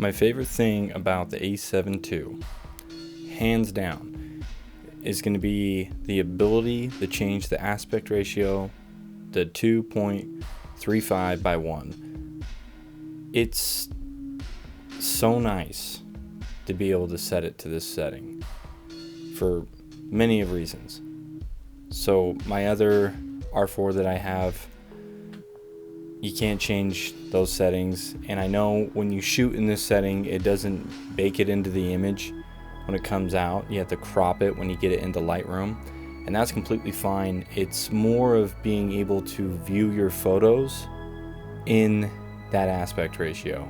My favorite thing about the A7 II, hands down, is going to be the ability to change the aspect ratio to 2.35 by 1. It's so nice to be able to set it to this setting for many of reasons. So my other R4 that I have, you can't change those settings, and I know when you shoot in this setting it doesn't bake it into the image when it comes out. You have to crop it when you get it into Lightroom, and that's completely fine. It's more of being able to view your photos in that aspect ratio.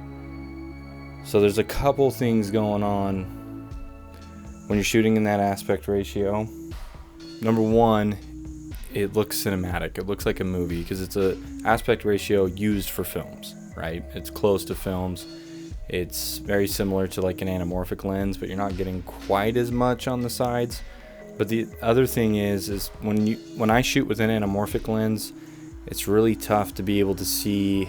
So there's a couple things going on when you're shooting in that aspect ratio. Number one, it looks cinematic. It looks like a movie because it's a aspect ratio used for films, right? It's close to films. It's very similar to like an anamorphic lens, but you're not getting quite as much on the sides. But the other thing is when I shoot with an anamorphic lens, it's really tough to be able to see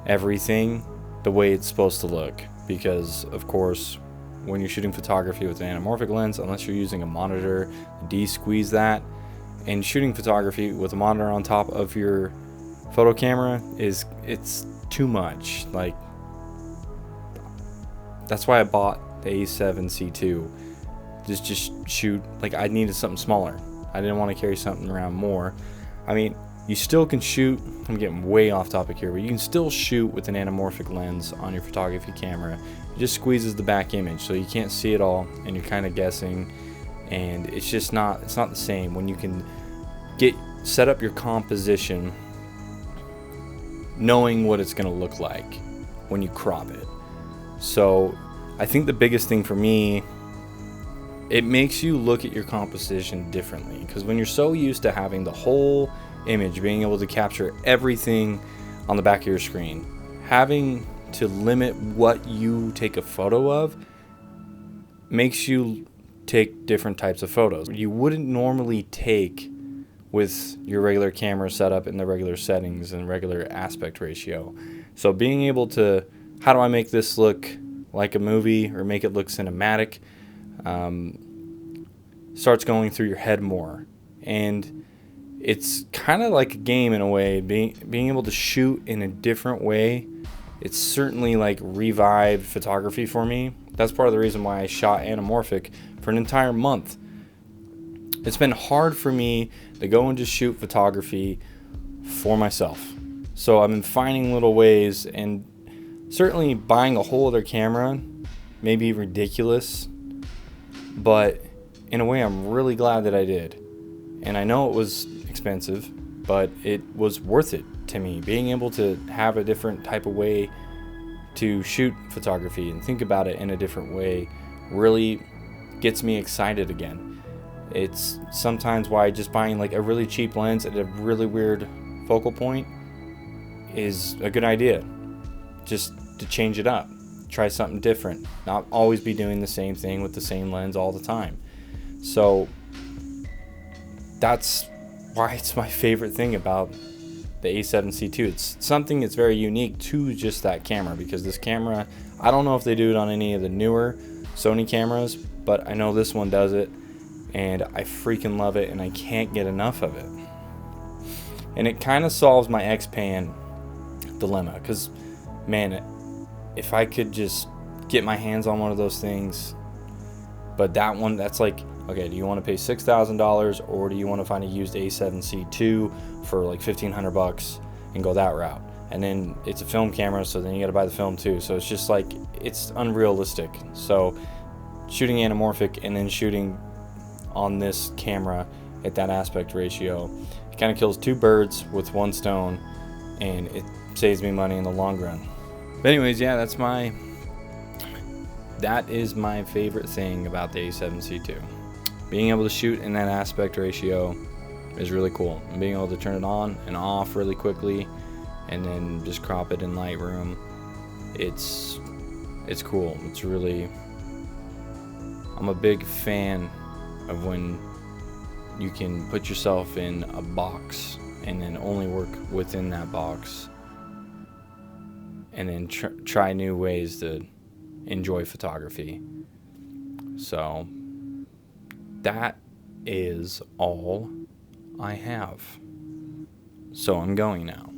everything the way it's supposed to look, because of course when you're shooting photography with an anamorphic lens, unless you're using a monitor, de-squeeze that. And shooting photography with a monitor on top of your photo camera it's too much. Like, that's why I bought the A7C II. Just shoot, like, I needed something smaller. I didn't want to carry something around more. I mean, you still can shoot, I'm getting way off topic here, but you can still shoot with an anamorphic lens on your photography camera. It just squeezes the back image so you can't see it all and you're kind of guessing, and it's not the same when you can set up your composition knowing what it's going to look like when you crop it. So I think the biggest thing for me, it makes you look at your composition differently, because when you're so used to having the whole image, being able to capture everything on the back of your screen, having to limit what you take a photo of makes you take different types of photos you wouldn't normally take with your regular camera setup in the regular settings and regular aspect ratio. So being able to, how do I make this look like a movie or make it look cinematic, starts going through your head more. And it's kind of like a game in a way, being able to shoot in a different way. It's certainly like revived photography for me. That's part of the reason why I shot anamorphic for an entire month. It's been hard for me to go and just shoot photography for myself. So I've been finding little ways, and certainly buying a whole other camera may be ridiculous, but in a way I'm really glad that I did. And I know it was expensive, but it was worth it to me. Being able to have a different type of way to shoot photography and think about it in a different way really gets me excited again. It's sometimes why just buying like a really cheap lens at a really weird focal point is a good idea. Just to change it up, try something different, not always be doing the same thing with the same lens all the time. So that's why it's my favorite thing about the A7C II. It's something that's very unique to just that camera, because this camera, I don't know if they do it on any of the newer Sony cameras, but I know this one does it, and I freaking love it, and I can't get enough of it. And it kind of solves my X-Pan dilemma, because man, if I could just get my hands on one of those things, but that one, that's like, okay, do you want to pay $6,000 or do you want to find a used A7C II for like $1,500 and go that route? And then it's a film camera, so then you got to buy the film too. So it's just like, it's unrealistic. So shooting anamorphic and then shooting on this camera at that aspect ratio, it kind of kills two birds with one stone, and it saves me money in the long run. But anyways, yeah, that is my favorite thing about the A7C II. Being able to shoot in that aspect ratio is really cool. And being able to turn it on and off really quickly and then just crop it in Lightroom, it's cool. It's really, I'm a big fan of when you can put yourself in a box and then only work within that box, and then try new ways to enjoy photography. So that is all I have. So I'm going now.